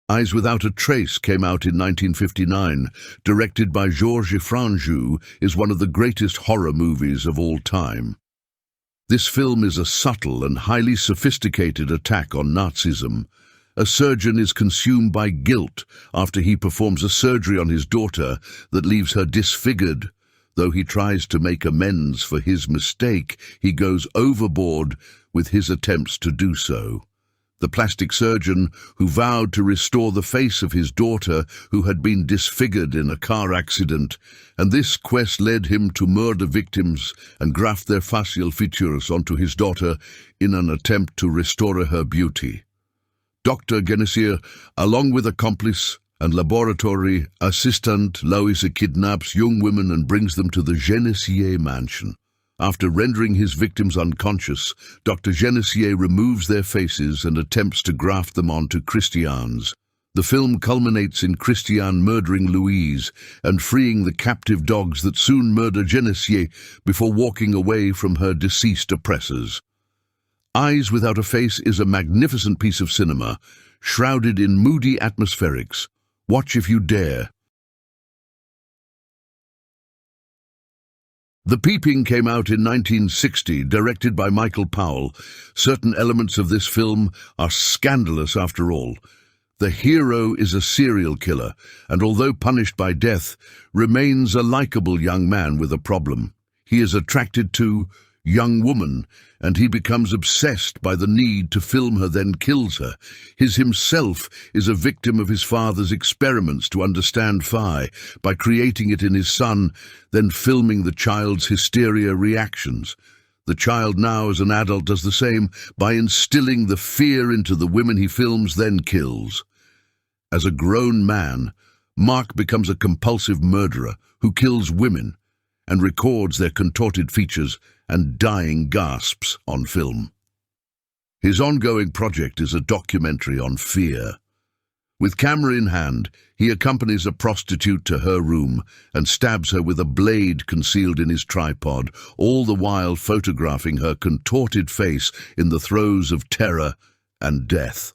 Eyes Without a Trace came out in 1959, directed by Georges Franju, is one of the greatest horror movies of all time. This film is a subtle and highly sophisticated attack on Nazism. A surgeon is consumed by guilt after he performs a surgery on his daughter that leaves her disfigured. Though he tries to make amends for his mistake, he goes overboard with his attempts to do so. The plastic surgeon, who vowed to restore the face of his daughter who had been disfigured in a car accident, and this quest led him to murder victims and graft their facial features onto his daughter in an attempt to restore her beauty. Dr. Genesier, along with accomplice and laboratory assistant Louisa, kidnaps young women and brings them to the Genesier mansion. After rendering his victims unconscious, Dr. Genesier removes their faces and attempts to graft them onto Christiane's. The film culminates in Christiane murdering Louise and freeing the captive dogs that soon murder Genesier before walking away from her deceased oppressors. Eyes Without a Face is a magnificent piece of cinema, shrouded in moody atmospherics. Watch if you dare. The Peeping came out in 1960, directed by Michael Powell. Certain elements of this film are scandalous after all. The hero is a serial killer, and although punished by death, remains a likable young man with a problem. He is attracted to young woman, and he becomes obsessed by the need to film her, then kills her. His himself is a victim of his father's experiments to understand Phi by creating it in his son, then filming the child's hysteria reactions. The child now as an adult does the same by instilling the fear into the women he films, then kills. As a grown man, Mark becomes a compulsive murderer who kills women and records their contorted features and dying gasps on film. His ongoing project is a documentary on fear. With camera in hand, he accompanies a prostitute to her room and stabs her with a blade concealed in his tripod, all the while photographing her contorted face in the throes of terror and death.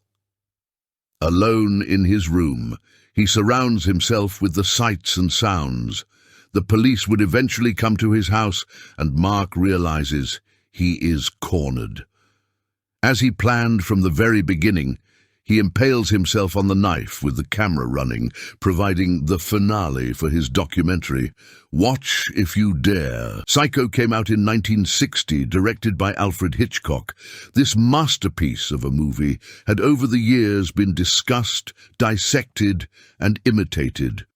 Alone in his room, he surrounds himself with the sights and sounds. The police would eventually come to his house, and Mark realizes he is cornered. As he planned from the very beginning, he impales himself on the knife with the camera running, providing the finale for his documentary. Watch if you dare. Psycho came out in 1960, directed by Alfred Hitchcock. This masterpiece of a movie had over the years been discussed, dissected, and imitated.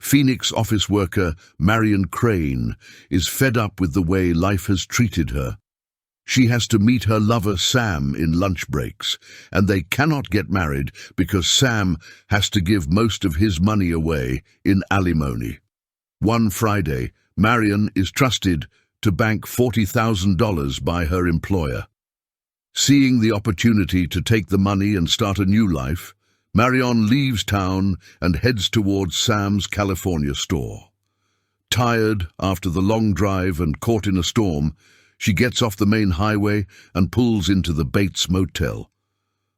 Phoenix office worker Marion Crane is fed up with the way life has treated her. She has to meet her lover Sam in lunch breaks, and they cannot get married because Sam has to give most of his money away in alimony. One Friday, Marion is trusted to bank $40,000 by her employer. Seeing the opportunity to take the money and start a new life, Marion leaves town and heads towards Sam's California store. Tired after the long drive and caught in a storm, she gets off the main highway and pulls into the Bates Motel.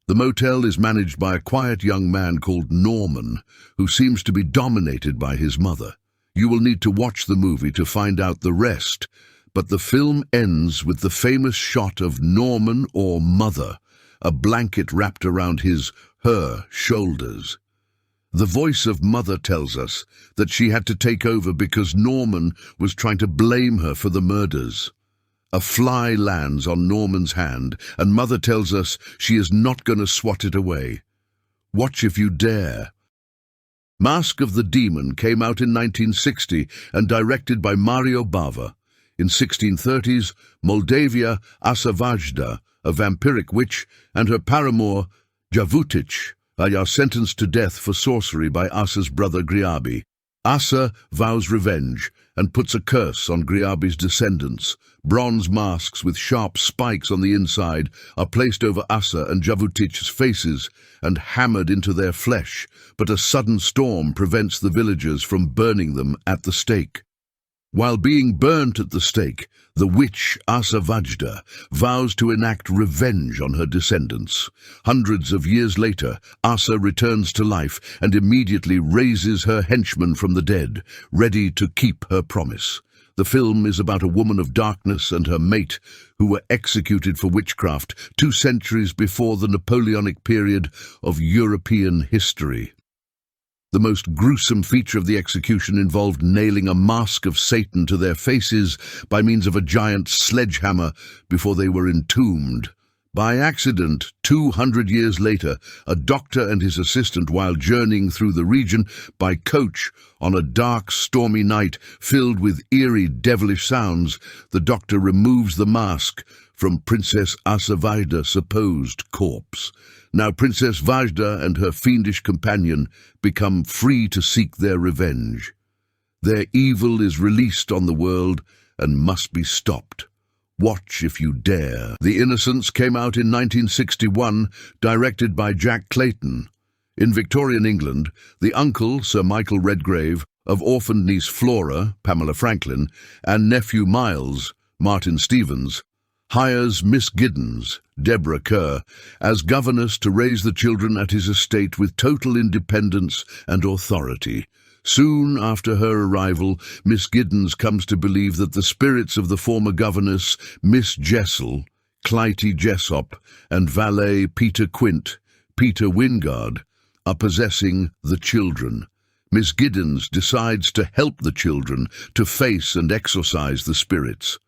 The motel is managed by a quiet young man called Norman, who seems to be dominated by his mother. You will need to watch the movie to find out the rest, but the film ends with the famous shot of Norman or Mother, a blanket wrapped around her shoulders. The voice of Mother tells us that she had to take over because Norman was trying to blame her for the murders. A fly lands on Norman's hand, and Mother tells us she is not going to swat it away. Watch if you dare. Mask of the Demon came out in 1960 and directed by Mario Bava. In 1630s, Moldavia Asa Vajda, a vampiric witch, and her paramour Javutic are sentenced to death for sorcery by Asa's brother Griabi. Asa vows revenge and puts a curse on Griabi's descendants. Bronze masks with sharp spikes on the inside are placed over Asa and Javutic's faces and hammered into their flesh, but a sudden storm prevents the villagers from burning them at the stake. While being burnt at the stake, the witch Asa Vajda vows to enact revenge on her descendants. Hundreds of years later, Asa returns to life and immediately raises her henchmen from the dead, ready to keep her promise. The film is about a woman of darkness and her mate who were executed for witchcraft 2 centuries before the Napoleonic period of European history. The most gruesome feature of the execution involved nailing a mask of Satan to their faces by means of a giant sledgehammer before they were entombed. By accident, 200 years later, a doctor and his assistant, while journeying through the region by coach on a dark, stormy night filled with eerie, devilish sounds, the doctor removes the mask from Princess Asavaida's supposed corpse. Now Princess Vajda and her fiendish companion become free to seek their revenge. Their evil is released on the world and must be stopped. Watch if you dare. The Innocence came out in 1961, directed by Jack Clayton. In Victorian England, the uncle, Sir Michael Redgrave, of orphaned niece Flora, Pamela Franklin, and nephew Miles, Martin Stevens, hires Miss Giddens, Deborah Kerr, as governess to raise the children at his estate with total independence and authority. Soon after her arrival, Miss Giddens comes to believe that the spirits of the former governess, Miss Jessel, Clytie Jessop, and valet Peter Quint, Peter Wingard, are possessing the children. Miss Giddens decides to help the children to face and exorcise the spirits.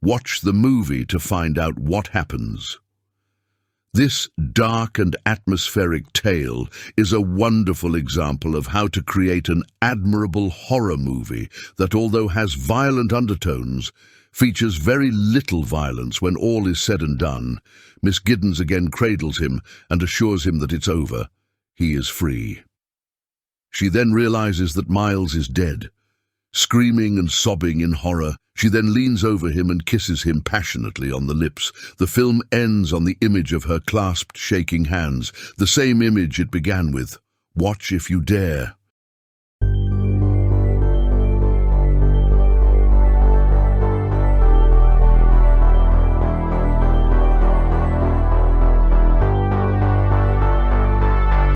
Watch the movie to find out what happens. This dark and atmospheric tale is a wonderful example of how to create an admirable horror movie that, although has violent undertones, features very little violence when all is said and done. Miss Giddens again cradles him and assures him that it's over. He is free. She then realizes that Miles is dead. Screaming and sobbing in horror, she then leans over him and kisses him passionately on the lips. The film ends on the image of her clasped, shaking hands, the same image it began with. Watch if you dare.